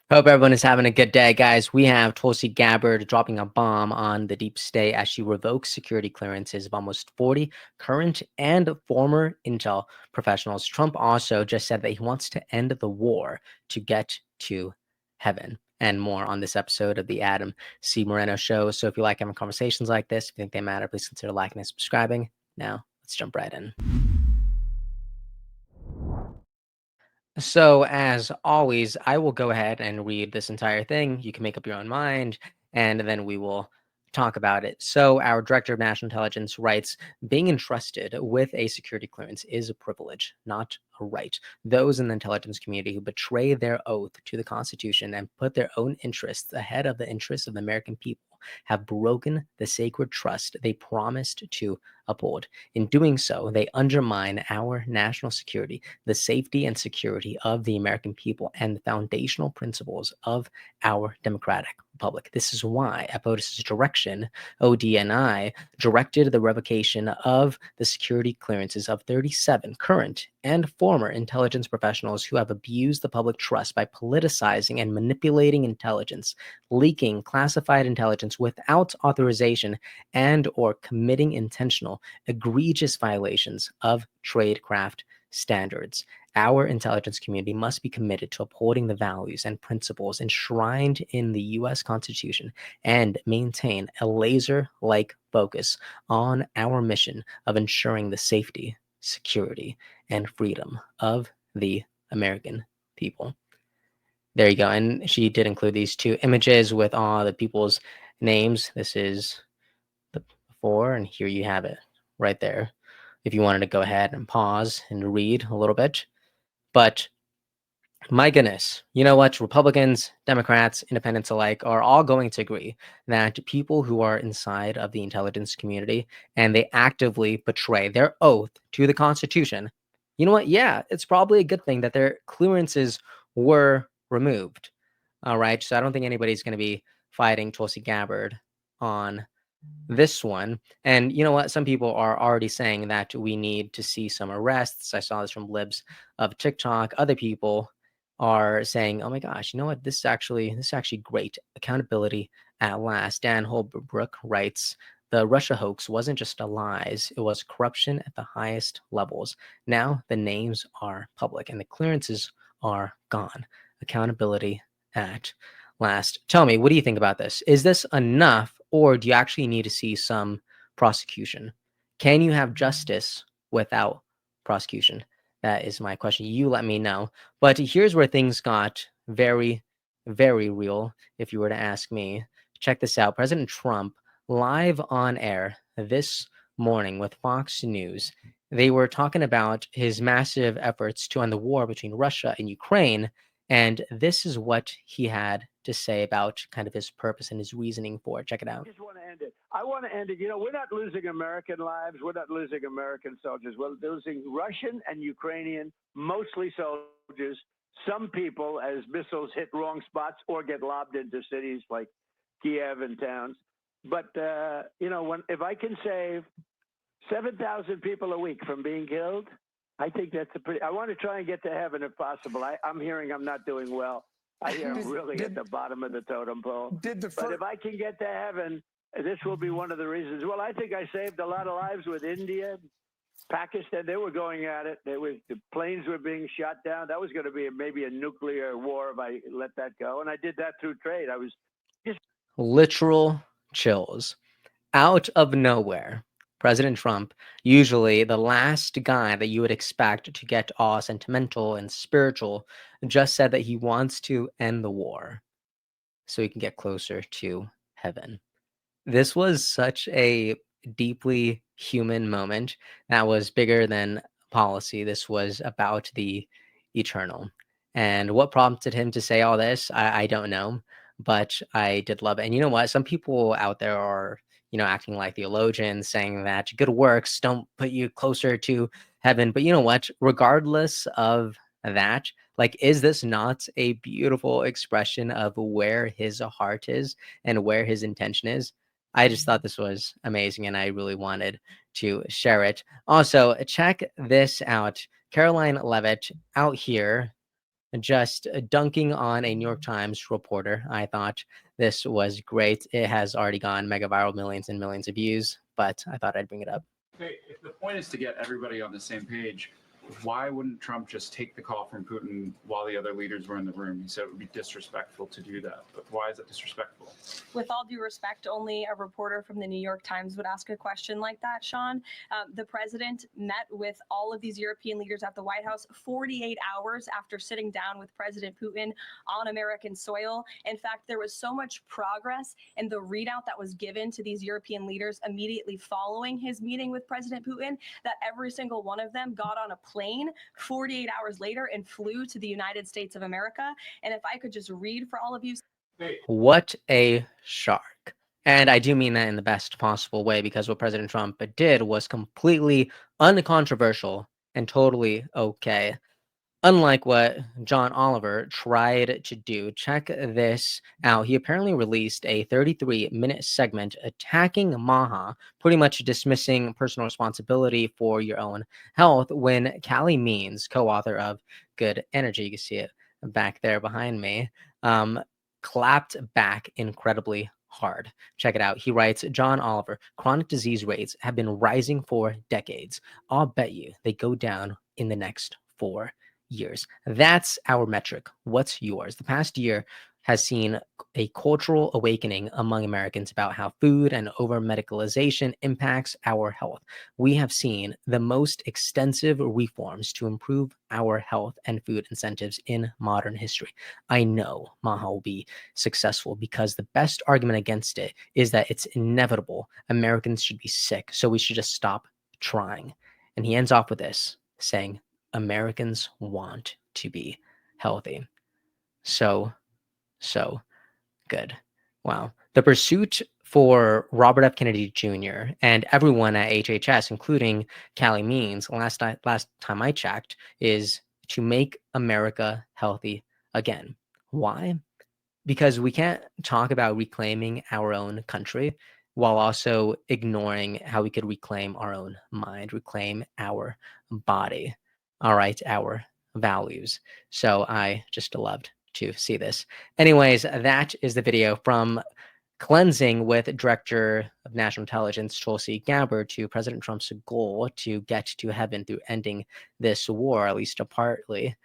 Hope everyone is having a good day, guys. We have Tulsi Gabbard dropping a bomb on the deep state as she revokes security clearances of almost 40 current and former intel professionals. Trump also just said that he wants to end the war to get to heaven. And more on this episode of the Adam C. Moreno Show. So if you like having conversations like this, if you think they matter, please consider liking and subscribing. Now, let's jump right in. So, as always, I will go ahead and read this entire thing. You can make up your own mind, and then we will talk about it. So, our Director of National Intelligence writes, being entrusted with a security clearance is a privilege, not a right. Those in the intelligence community who betray their oath to the Constitution and put their own interests ahead of the interests of the American people have broken the sacred trust they promised to uphold. In doing so, they undermine our national security, the safety and security of the American people, and the foundational principles of our democratic republic. This is why, at POTUS's direction, ODNI directed the revocation of the security clearances of 37 current and former intelligence professionals who have abused the public trust by politicizing and manipulating intelligence, leaking classified intelligence without authorization, and or committing intentional egregious violations of tradecraft standards. Our intelligence community must be committed to upholding the values and principles enshrined in the U.S. Constitution and maintain a laser-like focus on our mission of ensuring the safety, security, and freedom of the American people. There you go. And she did include these two images with all the people's names. This is the before, and here you have it right there. If you wanted to go ahead and pause and read a little bit. But my goodness, you know what? Republicans, Democrats, independents alike are all going to agree that people who are inside of the intelligence community and they actively betray their oath to the Constitution, you know what? Yeah, it's probably a good thing that their clearances were removed. All right. So I don't think anybody's going to be fighting Tulsi Gabbard on this one. And you know what? Some people are already saying that we need to see some arrests. I saw this from libs of TikTok. Other people are saying, "Oh my gosh, you know what? This is actually great accountability at last." Dan Holbrook writes, "The Russia hoax wasn't just a lies; it was corruption at the highest levels. Now the names are public and the clearances are gone. Accountability at last." Tell me, what do you think about this? Is this enough, or do you actually need to see some prosecution? Can you have justice without prosecution? That is my question. You let me know. But here's where things got very, very real, if you were to ask me. Check this out. President Trump, live on air this morning with Fox News, they were talking about his massive efforts to end the war between Russia and Ukraine. And this is what he had to say about kind of his purpose and his reasoning for it. Check it I out. just want to end it. I want to end it. You know, we're not losing American lives. We're not losing American soldiers. We're losing Russian and Ukrainian, mostly soldiers. Some people, as missiles hit wrong spots or get lobbed into cities like Kiev and towns. But, you know, if I can save 7,000 people a week from being killed, I think that's a pretty. I want to try and get to heaven if possible. I'm hearing I'm not doing well. I hear I'm really at the bottom of the totem pole. But if I can get to heaven, this will be one of the reasons. Well, I think I saved a lot of lives with India, Pakistan. They were going at it. The planes were being shot down. That was going to be maybe a nuclear war if I let that go. And I did that through trade. I was just Literal chills. Out of nowhere, President Trump, usually the last guy that you would expect to get all sentimental and spiritual, just said that he wants to end the war so he can get closer to heaven. This was such a deeply human moment that was bigger than policy. This was about the eternal. And what prompted him to say all this, I don't know, but I did love it. And you know what? Some people out there are, acting like theologians, saying that good works don't put you closer to heaven. But you know what? Regardless of that, like, is this not a beautiful expression of where his heart is and where his intention is? I just thought this was amazing and I really wanted to share it. Also, check this out. Caroline Levitt out here just dunking on a New York Times reporter. I thought this was great. It has already gone mega viral, millions and millions of views, but I thought I'd bring it up. Okay, if the point is to get everybody on the same page, why wouldn't Trump just take the call from Putin while the other leaders were in the room? He said it would be disrespectful to do that. But why is it disrespectful? With all due respect, only a reporter from the New York Times would ask a question like that, Sean. The president met with all of these European leaders at the White House 48 hours after sitting down with President Putin on American soil. In fact, there was so much progress in the readout that was given to these European leaders immediately following his meeting with President Putin that every single one of them got on a plane 48 hours later and flew to the United States of America. And if I could just read for all of you. What a shark. And I do mean that in the best possible way, because what President Trump did was completely uncontroversial and totally okay. Unlike what John Oliver tried to do. Check this out. He apparently released a 33-minute segment attacking Maha, pretty much dismissing personal responsibility for your own health, when Callie Means, co-author of Good Energy, you can see it back there behind me, clapped back incredibly hard. Check it out. He writes, John Oliver, chronic disease rates have been rising for decades. I'll bet you they go down in the next 4 years. That's our metric. What's yours? The past year has seen a cultural awakening among Americans about how food and over-medicalization impacts our health. We have seen the most extensive reforms to improve our health and food incentives in modern history. I know Maha will be successful because the best argument against it is that it's inevitable. Americans should be sick, so we should just stop trying. And he ends off with this, saying, Americans want to be healthy. So good. Wow. The pursuit for Robert F. Kennedy Jr. and everyone at HHS, including Callie Means, last time I checked, is to make America healthy again. Why? Because we can't talk about reclaiming our own country while also ignoring how we could reclaim our own mind, reclaim our body. All right, our values. So I just loved to see this. Anyways, that is the video from cleansing with Director of National Intelligence Tulsi Gabbard to President Trump's goal to get to heaven through ending this war, at least partly,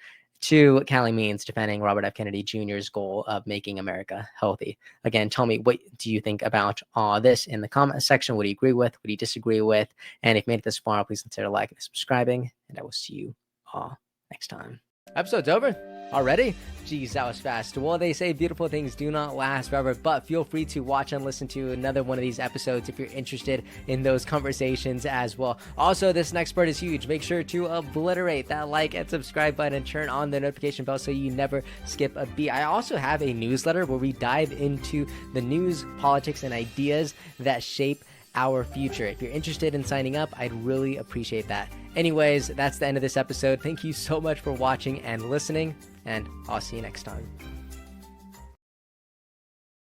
to Callie Means defending Robert F. Kennedy Jr.'s goal of making America healthy. Again, tell me, what do you think about all this in the comment section? What do you agree with? What do you disagree with? And if you made it this far, please consider liking and subscribing, and I will see you all next time. Episode's over already? Geez, that was fast. Well, they say beautiful things do not last forever, but feel free to watch and listen to another one of these episodes if you're interested in those conversations as well. Also, this next part is huge. Make sure to obliterate that like and subscribe button and turn on the notification bell so you never skip a beat. I also have a newsletter where we dive into the news, politics, and ideas that shape our future. If you're interested in signing up, I'd really appreciate that. Anyways, that's the end of this episode. Thank you so much for watching and listening, and I'll see you next time.